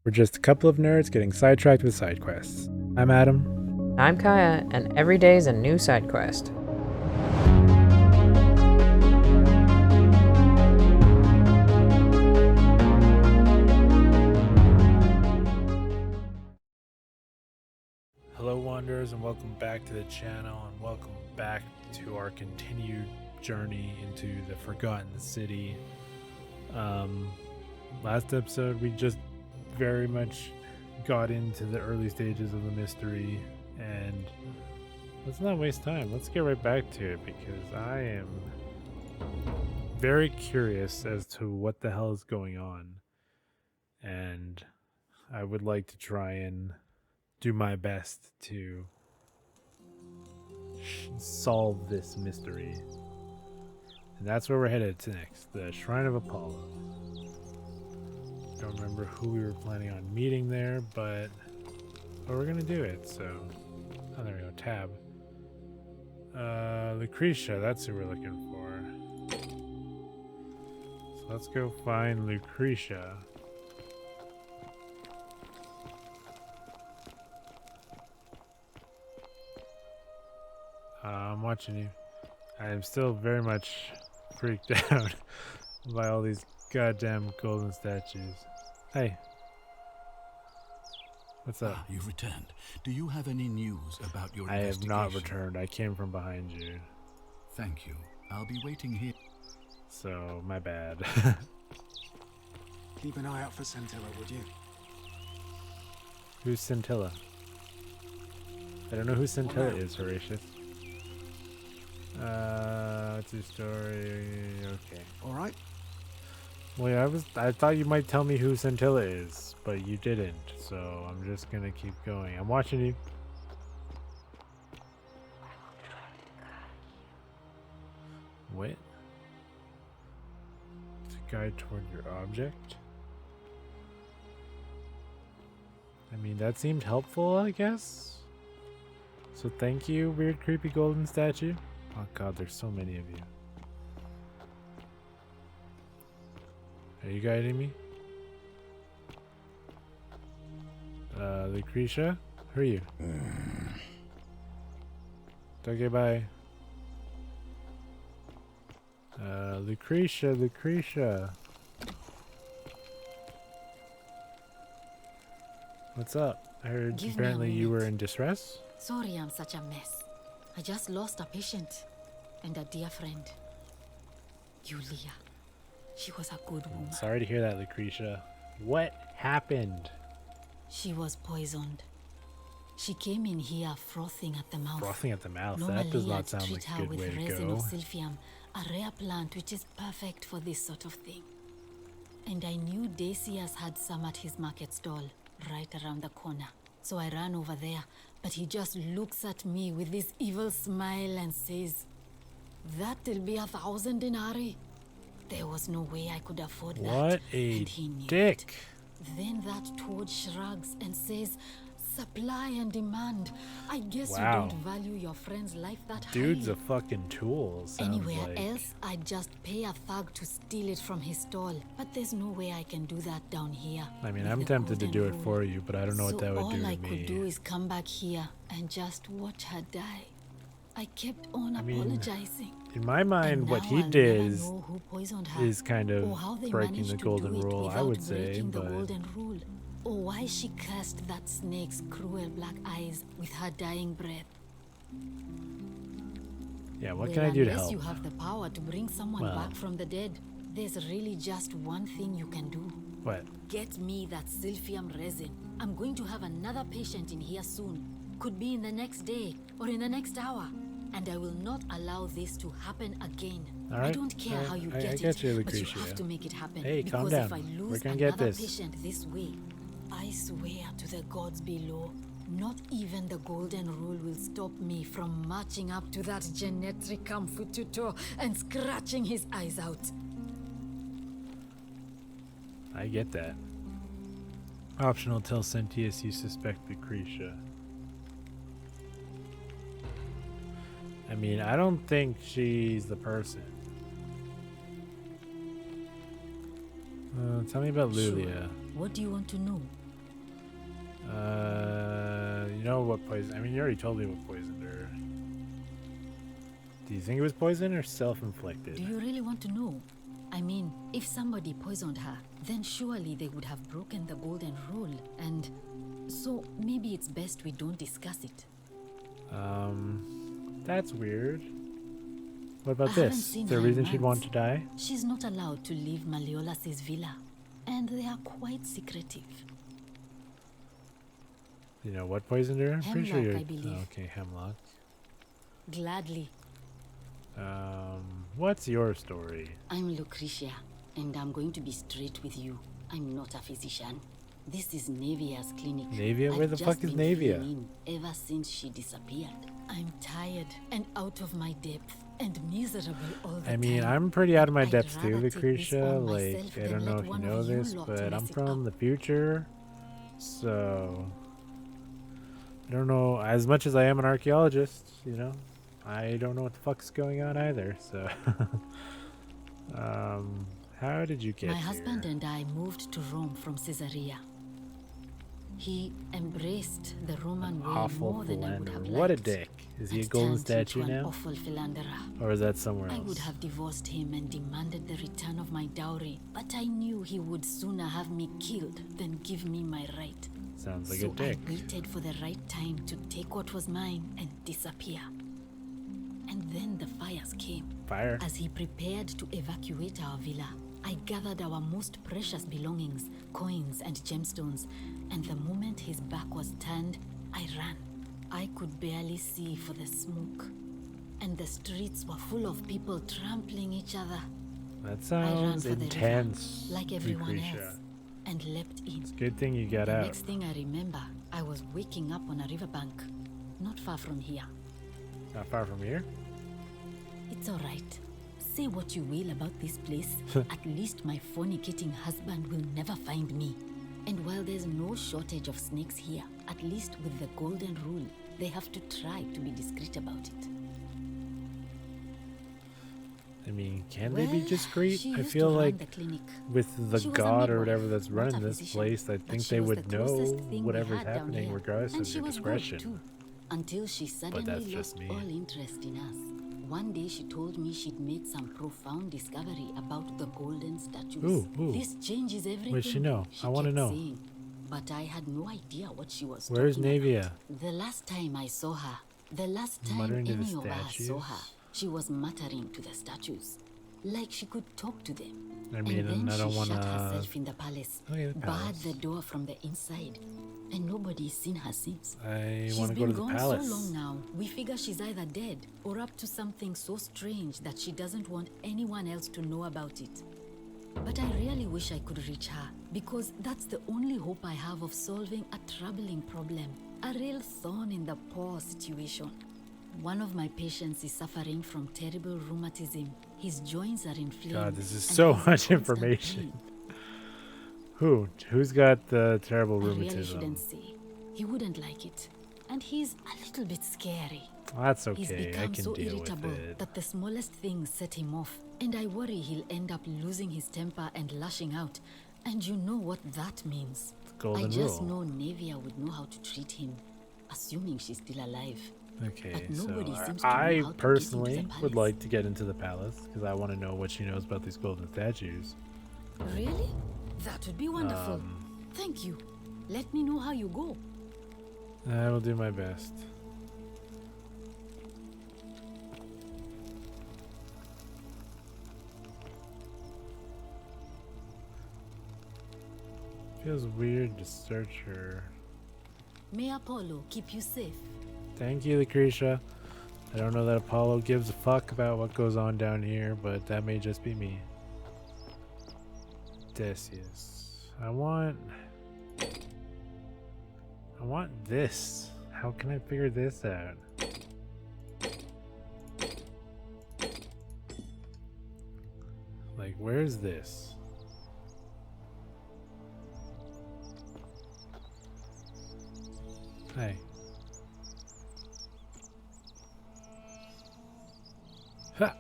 We're just a couple of nerds getting sidetracked with side quests. I'm Adam. I'm Kaya, and every day is a new side quest. Hello, Wanderers, and welcome back to the channel, and welcome back to our continued journey into the Forgotten City. Last episode, we just very much got into the early stages of the mystery, and let's not waste time. Let's get right back to it because I am very curious as to what the hell is going on, and I would like to try and do my best to solve this mystery. And that's where we're headed to next, the Shrine of Apollo. Don't remember who we were planning on meeting there, but we're gonna do it. So, oh, there we go. Tab. Lucretia. That's who we're looking for. So let's go find Lucretia. I'm watching you. I am still very much freaked out by all these goddamn golden statues. Hey. What's up? You've returned. Do you have any news about your I have investigation? not returned. I came from behind you. Thank you. I'll be waiting here. So, my bad. Keep an eye out for Scintilla, would you? Who's Scintilla? I don't know who Scintilla is, Horatius. What's your story? Okay. Alright. Well, yeah, I thought you might tell me who Scintilla is, but you didn't, so I'm just gonna keep going. I'm watching you. What? To guide toward your object? I mean, that seemed helpful, I guess? So thank you, weird creepy golden statue. Oh god, there's so many of you. Are you guiding me? Lucretia? Who are you? Okay, bye. Lucretia. What's up? I heard Give me a apparently you were minute. in distress? Sorry I'm such a mess. I just lost a patient and a dear friend. Yulia. She was a good woman. Sorry to hear that, Lucretia. What happened? She was poisoned. She came in here frothing at the mouth. Frothing at the mouth. Normally That does not I'd sound treat like her a good with way to resin go. of silphium, a rare plant which is perfect for this sort of thing. And I knew Decius had some at his market stall, right around the corner. So I ran over there, but he just looks at me with this evil smile and says, "That'll be 1,000 denarii." There was no way I could afford that. What a and he knew dick. it. Then that toad shrugs and says, "Supply and demand. I guess Wow. you don't value your friend's life that Dude's a highly." fucking tool, sounds Anywhere like. else, I'd just pay a thug to steal it from his stall. But there's no way I can do that down here. I mean, with I'm the tempted to golden do it rule. for you, but I don't know what So that would all do to I me. could do is come back here and just watch her die. I kept on I mean, apologizing. In my mind, And what now he I'll did never know who poisoned her, is kind or how of they breaking managed the to golden do it rule, I without would say, breaking the but golden rule, or why she cursed that snake's cruel black eyes with her dying breath. yeah, what Well, can I do to unless help? you have the power to bring someone Well. back from the dead, there's really just one thing you can do. What? Get me that silphium resin. I'm going to have another patient in here soon. Could be in the next day or in the next hour. And I will not allow this to happen again. All I right, don't care how you I get get it, you, but you Lucretia. have to make it happen. Hey, calm because down. if I We're lose gonna get another this. patient this way, I swear to the gods below, not even the golden rule will stop me from marching up to that Genetricum Fututo and scratching his eyes out. I get that. Optional, tell Sentius you suspect Lucretia. I mean, I don't think she's the person. Tell me about Lulia. Sure. What do you want to know? You know what poison? I mean, you already told me what poisoned her. Do you think it was poison or self-inflicted? Do you really want to know? I mean, if somebody poisoned her, then surely they would have broken the golden rule, and so maybe it's best we don't discuss it. That's weird. What about I haven't this? seen Is there a her in reason she'd want months. to die? She's not allowed to leave Malleolas' villa, and they are quite secretive. You know what poisoned her? I'm pretty sure Hemlock, you're... I believe. Oh, okay, hemlock. Gladly. What's your story? I'm Lucretia, and I'm going to be straight with you. I'm not a physician. This is Navia's clinic. Navia? Where I've the just fuck is been Navia? filling in ever since she disappeared. I'm tired and out of my depth and miserable all the I mean, time. I'm pretty out of my I'd depths too, rather take this Lucretia. on Like, myself I than don't know let if you one know of you this, lot but mess I'm it from up. the future. So, I don't know. As much as I am an archaeologist, you know, I don't know what the fuck's going on either. So, how did you get My here? husband and I moved to Rome from Caesarea. He embraced the Roman way Awful more than I would philanderer. have What a liked. dick. Is he a and golden turned statue into an now? awful philanderer. Or is that somewhere I else? would have divorced him and demanded the return of my dowry, but I knew he would sooner have me killed than give me my right. Sounds like So a dick. I waited for the right time to take what was mine and disappear. And then the fires came. Fire. As he prepared to evacuate our villa, I gathered our most precious belongings, coins and gemstones, and the moment his back was turned, I ran. I could barely see for the smoke, and the streets were full of people trampling each other. That I ran sounds for the river, intense, like everyone Lucretia. else, and leapt in. It's a good thing you got The out. next thing I remember, I was waking up on a riverbank, not far from here. Not far from here? It's all right. Say what you will about this place. At least my fornicating husband will never find me. And while there's no shortage of snakes here, at least with the golden rule, they have to try to be discreet about it. I mean, can they be discreet? She I used feel to run like the clinic. with the She was a god or midwife, whatever that's not running a this physician, place, I but think she they was would the know closest thing we whatever's had down happening here. regardless And of she your was good, discretion. too, until she suddenly that's just lost me. all interest in us. One day she told me she'd made some profound discovery about the golden statues. Ooh. This changes everything. What'd she know? I wanna kept know. saying. But I had no idea what she was Where's talking Navia? about. The last time I saw her, the last time Muttering to the any of us saw statues? her, she was muttering to the statues. Like she could talk to them. I mean, and then I don't she want shut to... herself in the palace, Okay, the barred palace. the door from the inside, and nobody's seen her since. I She's want to been go to the gone palace. so long now, we figure she's either dead or up to something so strange that she doesn't want anyone else to know about it. But I really wish I could reach her, because that's the only hope I have of solving a troubling problem, a real thorn in the paw situation. One of my patients is suffering from terrible rheumatism. His joints are inflamed. God, this is and so he's in much constant information. pain. Who's got the terrible I really rheumatism? shouldn't say. He wouldn't like it. And he's a little bit scary. That's He's okay. I become can so deal with irritable it. that the smallest things set him off. And I worry he'll end up losing his temper and lashing out. And you know what that means. Golden I just rule. know Navia would know how to treat him, assuming she's still alive. Okay, But so nobody seems to know I how to get into the personally would palace. like to get into the palace because I want to know what she knows about these golden statues. Really? That would be wonderful. Um, Thank you. Let me know how you go. I will do my best. Feels weird to search her. May Apollo keep you safe. Thank you, Lucretia. I don't know that Apollo gives a fuck about what goes on down here, but that may just be me. Decius. I want this. How can I figure this out? Like, where's this? Hey. Ha!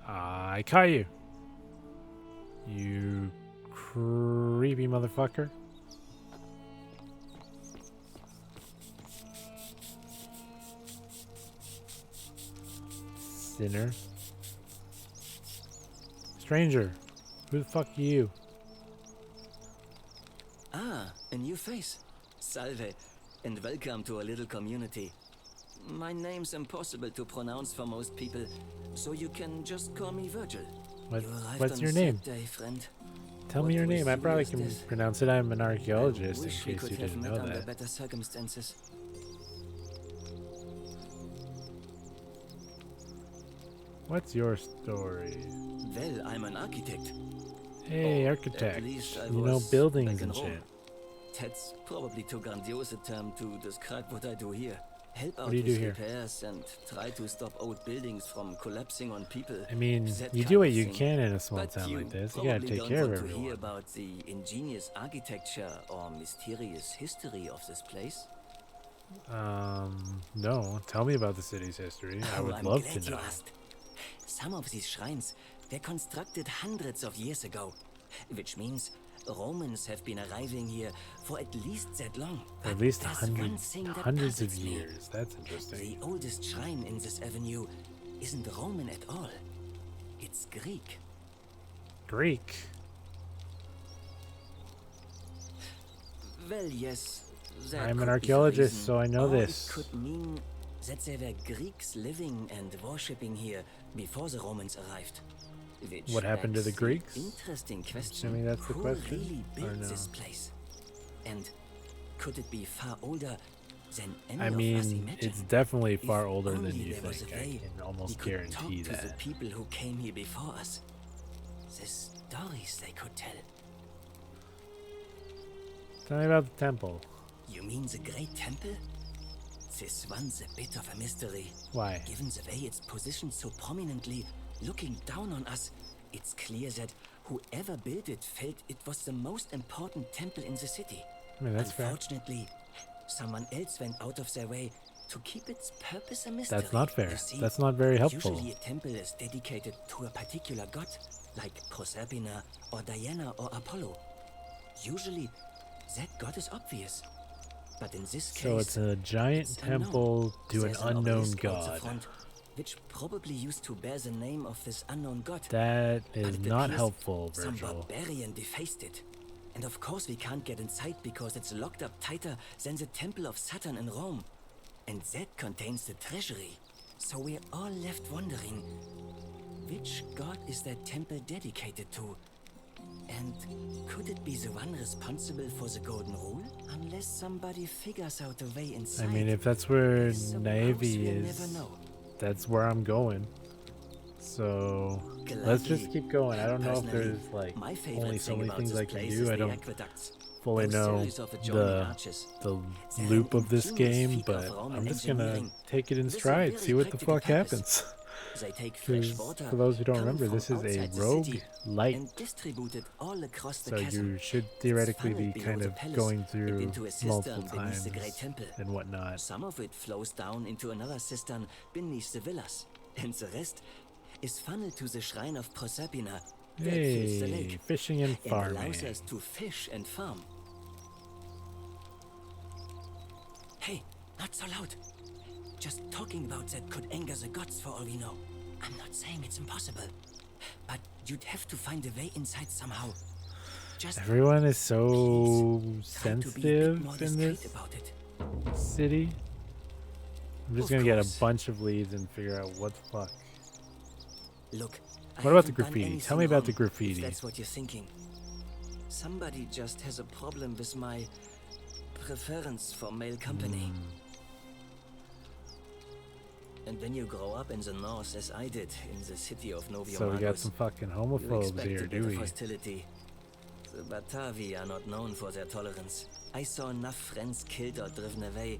I caught you. You creepy motherfucker. sinner. Stranger, who the fuck are you? Ah, a new face. Salve, and welcome to a little community. My name's impossible to pronounce for most people, so you can just call me Virgil. What, You arrived what's on your a name? sad day, friend. Tell me What your with name. I you probably is can this? pronounce it. I'm an archaeologist, in Wish we case could you have didn't met know under that. better circumstances. What's your story? Well, I'm an architect. Hey, Or architect. At least I You know was buildings back in and Rome. shit. That's probably too grandiose a term to describe what I do here. Help What out do you with do here? repairs and try to stop old buildings from collapsing on people. I mean, That you kind do what of you thing. can in a small But town you like this. You gotta probably take don't care of want to hear everyone. about the ingenious architecture or mysterious history of this place. No. Tell me about the city's history. I Oh, would I'm love glad to you know. asked. Some of these shrines were constructed hundreds of years ago, which means Romans have been arriving here for at least that long. For at But least there's one thing that hundreds of puzzles me. years. That's interesting. The oldest shrine in this avenue isn't Roman at all. It's Greek. Greek. Well, yes. that I'm an could be the archaeologist, reason. so I know Or this. It could mean that there were Greeks living and worshipping here before the Romans arrived. Which What happened to the begs Greeks? Interesting question. Assuming that's the Who question, really or built no? this place? And could it be far older than any I of us mean, imagine? it's definitely If far older than only you there was think. a I way can we almost could guarantee talk to the that. people who came here before us. The stories they could tell. Tell me about the temple. You mean the Great Temple? This one's a bit of a mystery. Why? Given the way it's positioned so prominently, looking down on us, it's clear that whoever built it felt it was the most important temple in the city. I mean, that's fair. Unfortunately, someone else went out of their way to keep its purpose a mystery. That's not fair. You see, That's not very helpful. Usually a temple is dedicated to a particular god, like Proserpina or Diana or Apollo. Usually, that god is obvious. But in this case, So it's a giant it's unknown. temple to an There's unknown obelisk out the god. front, which probably used to bear the name of this unknown god. That But is it not appears helpful, Some Virgil. barbarian defaced it. And of course we can't get inside because it's locked up tighter than the Temple of Saturn in Rome. And that contains the treasury. So we're all left wondering, which god is that temple dedicated to? And could it be the one responsible for the Golden Rule? Unless somebody figures out a way I inside. mean, if that's where I suppose Navy we'll is, never know. that's where I'm going. So let's just Gladly. keep going. I don't know if Personally, there's like my favorite only so thing many about things this I can place is do. I the don't aqueducts. fully Those know series of adjoining the arches. the They're loop an of this ingenious game, feat of but Roman I'm just gonna engineering. take it in This is a stride, very see what the practical fuck purpose. happens. They take fresh 'Cause water for those who don't come remember, from this is a outside the rogue city light, and distribute it all across the so chasm. you should It's theoretically funneled be below kind the of palace going and through into a cistern multiple beneath times the great temple. and whatnot. Some of it flows down into another cistern beneath the villas, and the rest is funneled to the shrine of Proserpina that fills the Hey, lake fishing and and farming. allows us to fish and farm. Hey, not so loud. Just talking about that could anger the gods for all we know. I'm not saying it's impossible, but you'd have to find a way inside somehow. Just Everyone is so try to be a bit sensitive more in discreet this about it. city. I'm just Of gonna get a course. bunch of leads and figure out what the fuck. Look, I What about the haven't done graffiti? Tell me anything about the wrong, graffiti. If that's what you're thinking. Somebody just has a problem with my preference for male company. Hmm. And when you grow up in the north, as I did, in the city of Novio So we got Magos, some fucking you homophobes expect here, a bit do of we? hostility. The Batavi are not known for their tolerance. I saw enough friends killed or driven away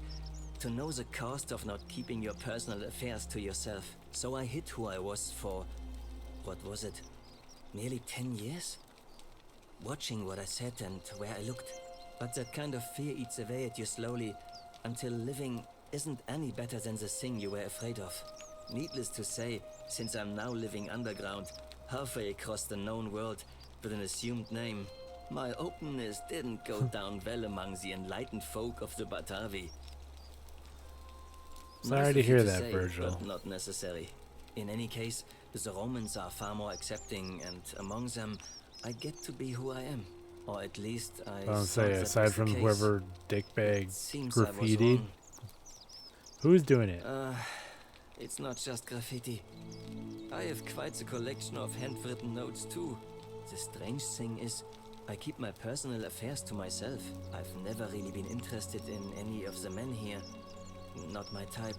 to know the cost of not keeping your personal affairs to yourself. So I hid who I was for, what was it, nearly 10 years? Watching what I said and where I looked. But that kind of fear eats away at you slowly until living isn't any better than the thing you were afraid of. Needless to say, since I'm now living underground, halfway across the known world with an assumed name, my openness didn't go down well among the enlightened folk of the Batavi. Sorry Nice to of hear you that, say, Virgil. but not necessary. In any case, the Romans are far more accepting, and among them, I get to be who I am. Or at least I I'll thought say, that aside was the from case. whoever dickbag Seems I was graffitied, wrong. who's doing it? It's not just graffiti. I have quite a collection of handwritten notes too. The strange thing is, I keep my personal affairs to myself. I've never really been interested in any of the men here. Not my type.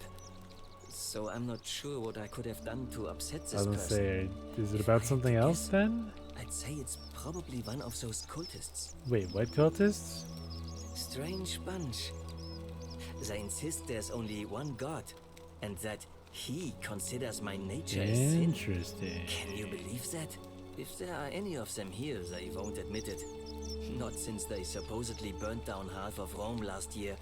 So I'm not sure what I could have done to upset I this was gonna person. say, is it If about I had something to else guess, then? I'd say it's probably one of those cultists. Wait, what cultists? Strange bunch. They insist there's only one god, and that he considers my nature a sin. Interesting. Can you believe that? If there are any of them here, they won't admit it. Not since they supposedly burnt down half of Rome last year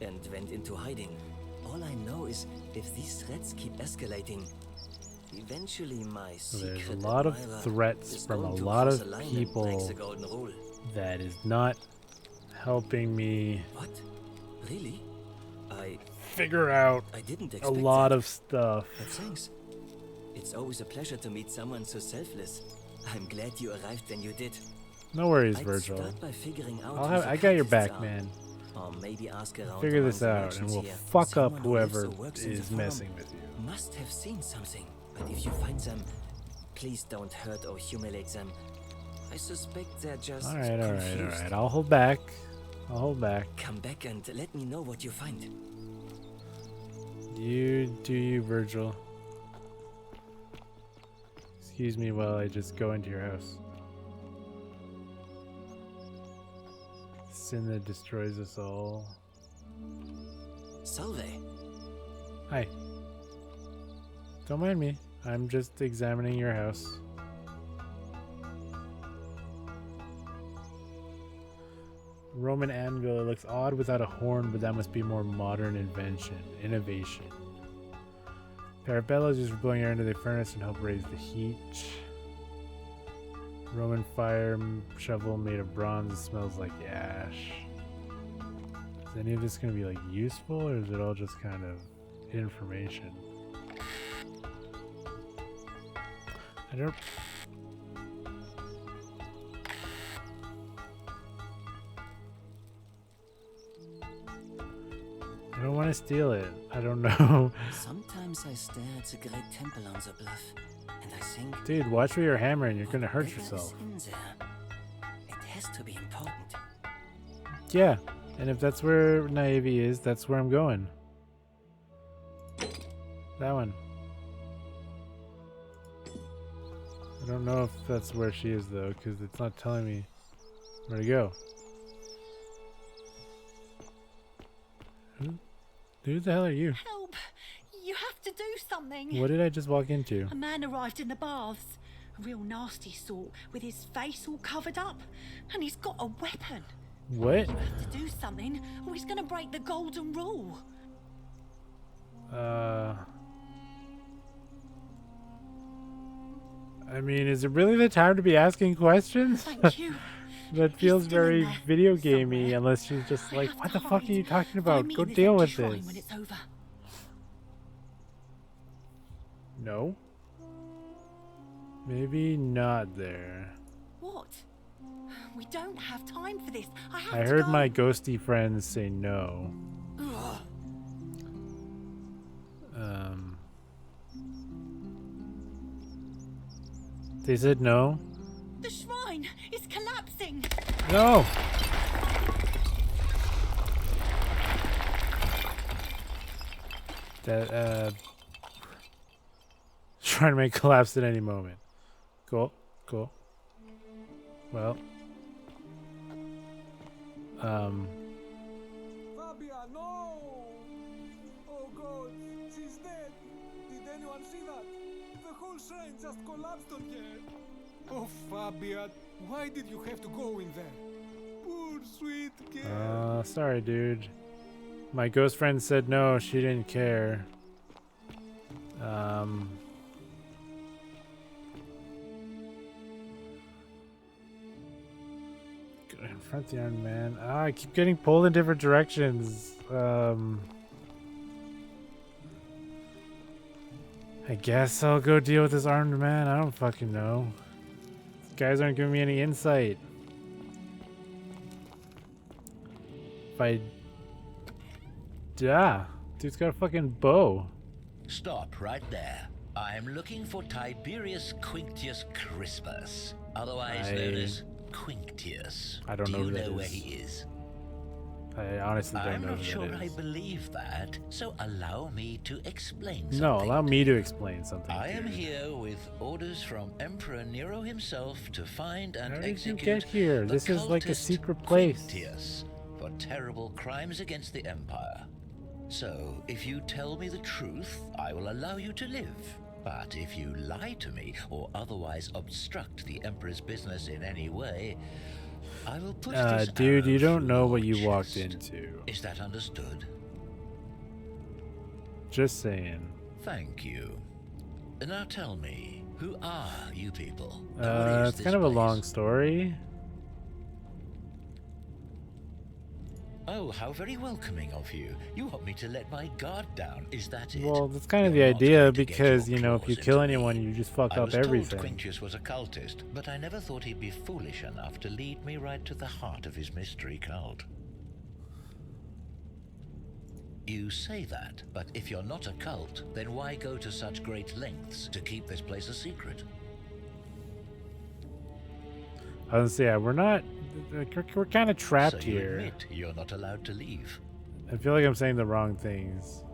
and went into hiding. All I know is if these threats keep escalating, eventually my There's secret a lot of admirer threats is from a going to lot cross of a line and break people the golden rule. that is not helping me What? Really? I figure out didn't a expect lot that. of stuff. But thanks. It's always a pleasure to meet someone so selfless. I'm glad you arrived when you did. No worries, I'd Virgil. start by figuring out I'll who have, the I got your cultists back, are. man. Or maybe ask around Figure among this the out, and merchants we'll here. fuck up Someone who lives whoever or works in the is farm messing with you. must have seen something. But if you find them, please don't hurt or humiliate them. I suspect they're just All right. confused. I'll hold back. I'll hold back. Come back and let me know what you find. You do you, Virgil. Excuse me while I just go into your house. Sin that destroys us all. Salve. Hi. Don't mind me. I'm just examining your house. Roman anvil. It looks odd without a horn, but that must be more modern innovation. Pair of bellows used for blowing air into the furnace and help raise the heat. Roman fire shovel made of bronze. It smells like ash. Is any of this going to be like useful, or is it all just kind of information? I don't. I don't want to steal it. I don't know. Sometimes I stare at the great temple on the bluff, and I think, Dude, watch where you're hammering. You're going to hurt whatever is yourself. in there, it has to be important. Yeah. And if that's where Naivi is, that's where I'm going. That one. I don't know if that's where she is, though, because it's not telling me where to go. Who the hell are you? Help! You have to do something. What did I just walk into? A man arrived in the baths. A real nasty sort, with his face all covered up. And he's got a weapon. What? You have to do something, or he's gonna break the golden rule. I mean, is it really the time to be asking questions? Thank you. That feels still in very there, video gamey, somewhere. unless she's just I like, have what to the fuck are hide. you talking Find about? me Go in this deal empty with shrine this. when it's over. No. Maybe not there. What? We don't have time for this. I have I to heard go. my ghosty friends say no. Ugh. They said no. The shrine is collapsing. No. That trying to make collapse at any moment. Cool. Well. Fabia, no! Oh God, she's dead. Did anyone see that? The whole shrine just collapsed on her. Oh, Fabia, why did you have to go in there? Poor sweet girl. Sorry, dude. My ghost friend said no, she didn't care. Confront the Iron Man. I keep getting pulled in different directions. I guess I'll go deal with this armed man. I don't fucking know. These guys aren't giving me any insight. If I... Yeah. Dude's got a fucking bow. Stop right there. I'm looking for Tiberius Quinctius Crispus, otherwise known as Quinctius. I don't know who Do you that know where is. he is? I honestly don't I'm know not who sure that I is. believe that, so allow me to explain something. No, allow me to explain something. I am dude. here with orders from Emperor Nero himself to find and How did you execute get here? the This is like a cultist secret place. Quinctius for terrible crimes against the Empire. So, if you tell me the truth, I will allow you to live. But if you lie to me or otherwise obstruct the Emperor's business in any way, I will put this Dude, arrow you don't through know your what you walked chest. into. Is that understood? Just saying. Thank you. Now tell me, who are you people? And what is It's this kind of a place? long story. Oh, how very welcoming of you. You want me to let my guard down, is that it? Well, that's kind of the You're not idea going to get because, your you know, if you claws kill into anyone, me. you just fuck I up was told everything. Quinctius was a cultist, but I never thought he'd be foolish enough to lead me right to the heart of his mystery cult. You say that, but if you're not a cult, then why go to such great lengths to keep this place a secret? I was gonna say, we're not. We're kind of trapped So you here. admit you're not allowed to leave. I feel like I'm saying the wrong things.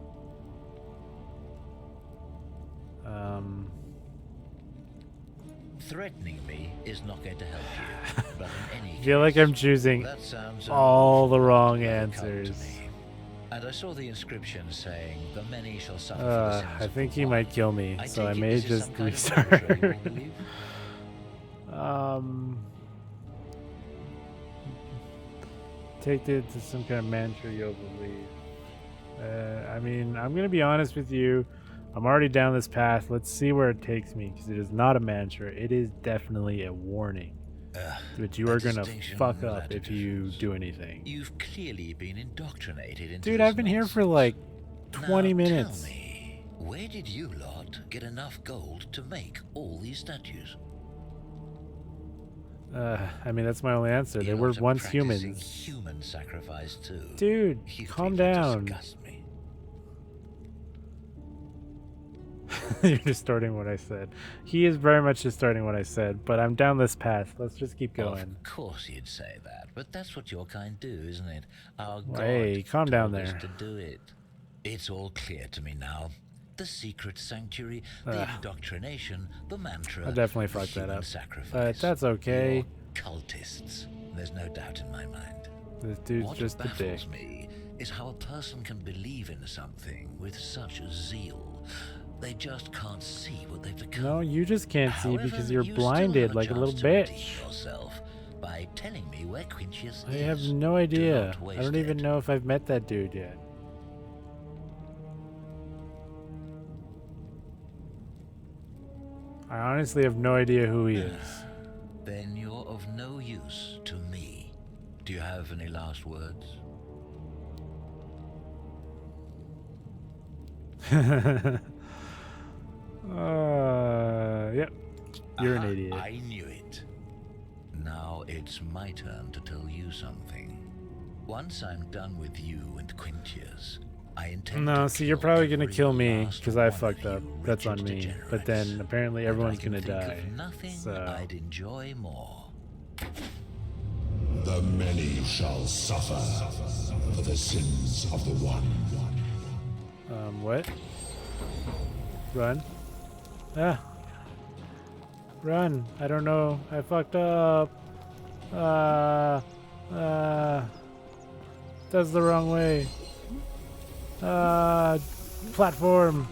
Threatening me is not going to help you. But in any I feel like case, I'm choosing that sounds all the wrong like a cult to answers. me. And I saw the inscription saying, "The many shall suffer for the sins I of think the he one." might kill me, I so I take it may this is just some kind of restart. mantra you all believe? Take it to some kind of mantra you'll believe. I mean, I'm gonna be honest with you. I'm already down this path. Let's see where it takes me, because it is not a mantra. It is definitely a warning that you a are gonna distinction fuck without up a if you difference. do anything. You've clearly been indoctrinated into Dude, this I've been here for nonsense. like Now 20 minutes. Tell me, where did you lot get enough gold to make all these statues? I mean, that's my only answer. They You were lot are once practicing humans. Human sacrifice too. Dude, You calm people down. disgust me. You're distorting what I said. He is very much distorting what I said, but I'm down this path. Let's just keep going. Of course you'd say that, but that's what your kind do, isn't it? Our Hey, God calm down told us there. to do it. It's all clear to me now. The secret sanctuary, the Ugh. indoctrination, the mantra. I definitely the fucked that human up. Sacrifice. But that's okay. You're cultists. There's no doubt in my mind. This dude's What just a dick. baffles me is how a person can believe in something with such zeal. They just can't see what they've become. No, you just can't see However, because you're you still blinded have a like a little chance to redeem bitch. yourself by telling me where Quinctius I is. have no Do idea. not I waste don't even it. know if I've met that dude yet. I honestly have no idea who he is. Then you're of no use to me. Do you have any last words? Yep. You're an idiot. I knew it. Now it's my turn to tell you something. Once I'm done with you and Quinctius, I intend No, to see, you're kill probably gonna every kill me last because I one of fucked you up. That's on wretched me. But then degenerates. apparently And everyone's I can gonna think of die. nothing So I'd enjoy more. The many shall suffer for the sins of the one. what? Run. Ah. Run. I don't know. I fucked up. That's the wrong way. Platform.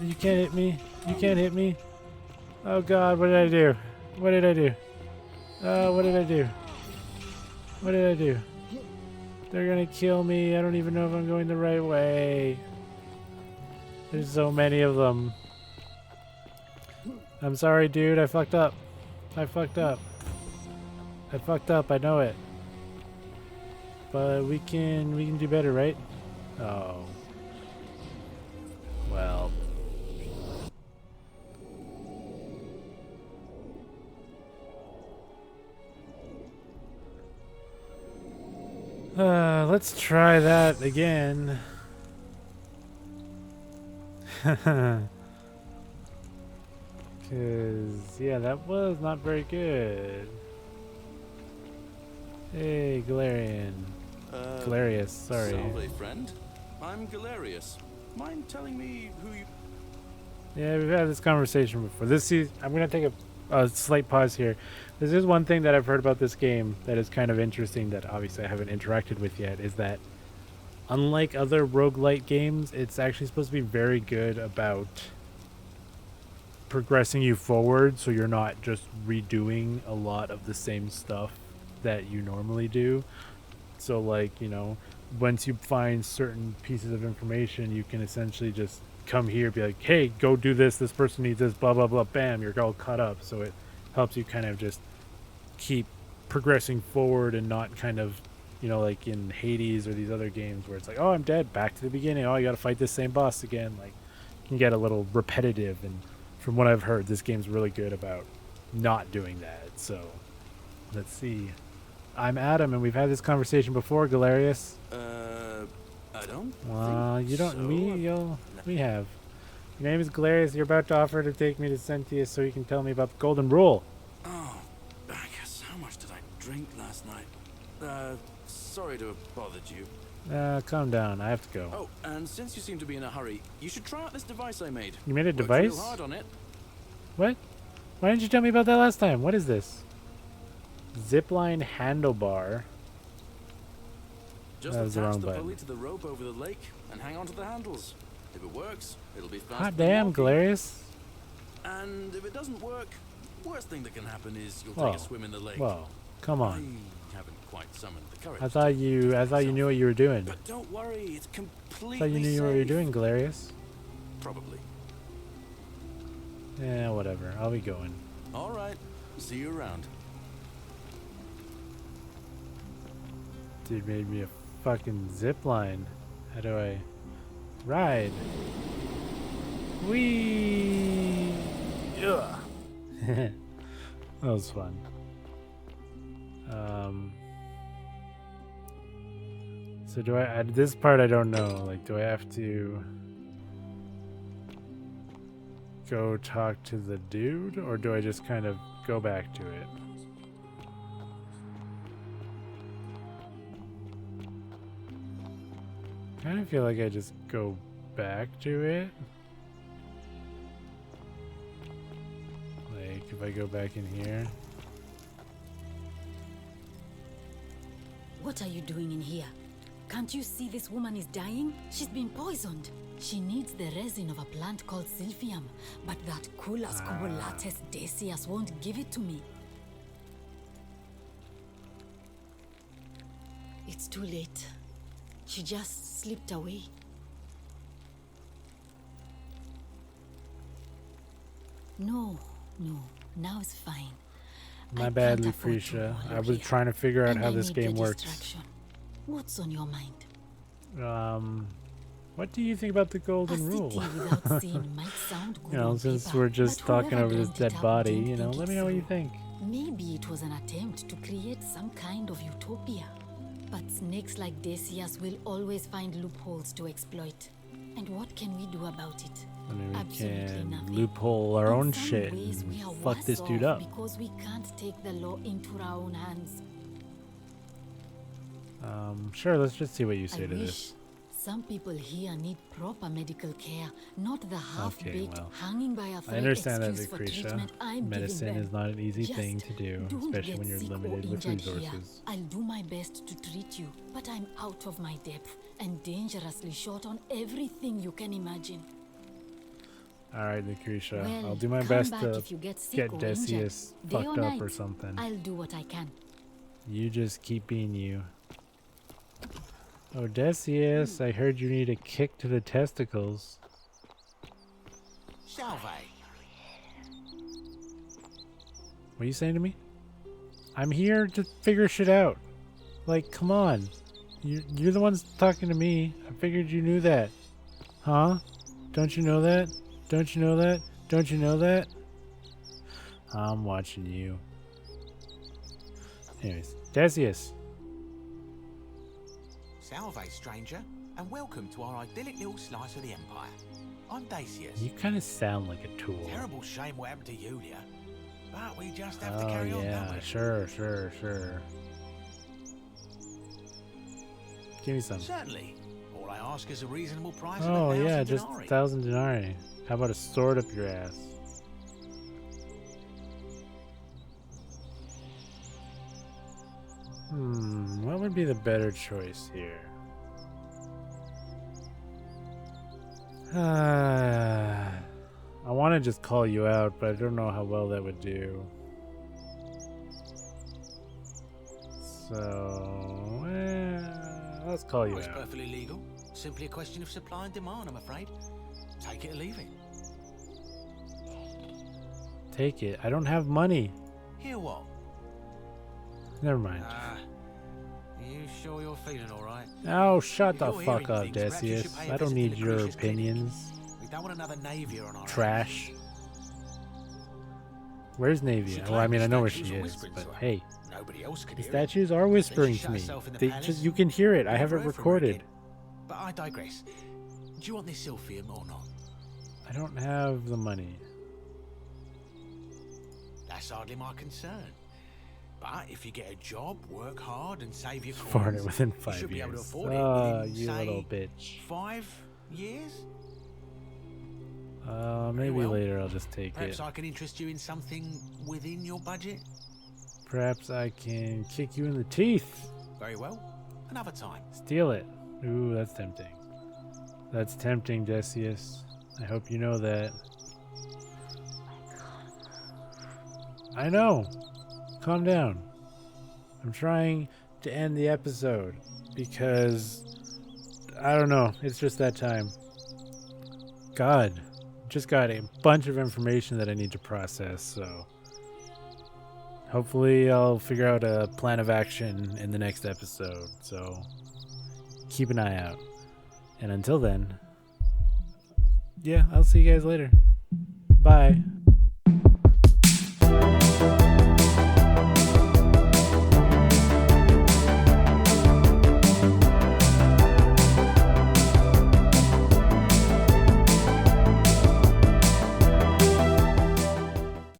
You can't hit me. You can't hit me. Oh god, what did I do? What did I do? What did I do? What did I do? They're gonna kill me. I don't even know if I'm going the right way. There's so many of them. I'm sorry, dude. I fucked up. I fucked up. I fucked up. I know it. But we can do better, right? Oh. Well. Let's try that again. Cause yeah, that was not very good. Hey, Galarian. Galarius, sorry. Salve, friend. I'm Galarius. Mind telling me who you... Yeah, we've had this conversation before. I'm gonna take a slight pause here. This is one thing that I've heard about this game that is kind of interesting that obviously I haven't interacted with yet, is that unlike other roguelite games, it's actually supposed to be very good about progressing you forward, so you're not just redoing a lot of the same stuff that you normally do. So like, you know, once you find certain pieces of information, you can essentially just come here, be like, hey, go do this, this person needs this, blah blah blah, bam, you're all caught up. So it helps you kind of just keep progressing forward and not kind of, you know, like in Hades or these other games where it's like, oh, I'm dead, back to the beginning, oh, you gotta fight this same boss again. Like, it can get a little repetitive, and from what I've heard, this game's really good about not doing that. So let's see. I'm Adam, and we've had this conversation before, Galarius. I don't you don't. so. We have. Your name is Galarius. You're about to offer to take me to Sentius so you can tell me about the Golden Rule. Oh, Bacchus, how much did I drink last night? Sorry to have bothered you. Calm down. I have to go. Oh, and since you seem to be in a hurry, you should try out this device I made. You made a Worked device? real hard on it. What? Why didn't you tell me about that last time? What is this? Zipline handlebar. Just That was the attach wrong the button. pulley to the rope over the lake and hang on to the handles. If it works, it'll be faster. Hot than damn, walking. Galarius. And if it doesn't work, worst thing that can happen is you'll Whoa. take a swim in the lake. Whoa. Come on. I haven't quite summoned the courage. I thought you knew what you were doing. But don't worry, it's completely I thought you knew what you were safe. doing, Galarius. Probably. Yeah, whatever. I'll be going. All right. See you around. Dude made me a fucking zip line. How do I ride? Whee! Ugh. That was fun. So do I this part I don't know. Like, do I have to go talk to the dude, or do I just kind of go back to it? I kind of feel like I just go back to it. Like, if I go back in here. What are you doing in here? Can't you see this woman is dying? She's been poisoned. She needs the resin of a plant called Silphium, but that Culas cubulates Decius won't give it to me. It's too late. She just slipped away. No, now it's fine. My I bad, can't afford to Lucretia. I wallow was here, trying to figure out and how I this need game the works. distraction. What's on your mind? What do you think about the Golden A Rule? city without sin might sound good You know, on since paper, we're just but talking whoever over this dreamt dead it up body, didn't you know, think let it me know what you through. think. Maybe it was an attempt to create some kind of utopia. But snakes like Decius will always find loopholes to exploit. And what can we do about it? I mean, we Absolutely can nothing. loophole our In own some shit ways, and we are fuck this worse dude off up. because we can't take the law into our own hands. Sure, let's just see what you I say to wish this. some people here need proper medical care, not the half-baked, well, hanging by a I thread understand that, excuse for Lucretia. treatment I'm Medicine giving is them. not an easy Just thing to do, don't especially get when you're sick or limited with injured here. resources. I'll do my best to treat you, but I'm out of my depth and dangerously short on everything you can imagine. Alright, Lucretia. Well, I'll do my come best back to if you get sick get or injured. Decius Day fucked or up or night, something. I'll do what I can. You just keep being you. Odysseus, I heard you need a kick to the testicles. Salve. What are you saying to me? I'm here to figure shit out. Like, come on. You're the ones talking to me. I figured you knew that. Huh? Don't you know that? Don't you know that? Don't you know that? I'm watching you. Anyways, Decius. Salve, stranger, and welcome to our idyllic little slice of the Empire. I'm Dacius. You kind of sound like a tool. Terrible shame what happened to Yulia, but we just have to carry on, don't yeah, we? sure. Give me some. Certainly. All I ask is a reasonable price Oh of 1,000 yeah, just denarii. 1,000 denarii. How about a sword up your ass? What would be the better choice here? I want to just call you out, but I don't know how well that would do. So, let's call you It's out. perfectly legal. Simply a question of supply and demand, I'm afraid. Take it or leave it. Take it. I don't have money. Hear what? Never mind. You sure you're feeling all right? Oh, shut the If you're fuck hearing up, things, perhaps you should Decius. pay a I don't visit to need the your Crucius Clinic. opinions. We don't want another Navia on our Trash. Where's Navia? Well, I mean, I know where she statues are is, whispering but to her. hey, Nobody else could the hear it. statues are whispering Then she to shut me. herself in the They palace. just, you can hear it. I We have it never heard from her recorded. again. But I digress. Do you want this Silphium or not? I don't have the money. That's hardly my concern. But if you get a job, work hard, and save your coins, Afford it within you 5 should be able to years. afford it Oh, within, you say, little bitch. 5 years? Maybe well. later I'll just take Perhaps it. I can interest you in something within your budget? Perhaps I can kick you in the teeth. Very well. Another time. Steal it. Ooh, that's tempting. That's tempting, Decius. I hope you know that. I know. Calm down. I'm trying to end the episode because I don't know. It's just that time. God, just got a bunch of information that I need to process, so hopefully I'll figure out a plan of action in the next episode. So keep an eye out. And until then, yeah, I'll see you guys later. Bye.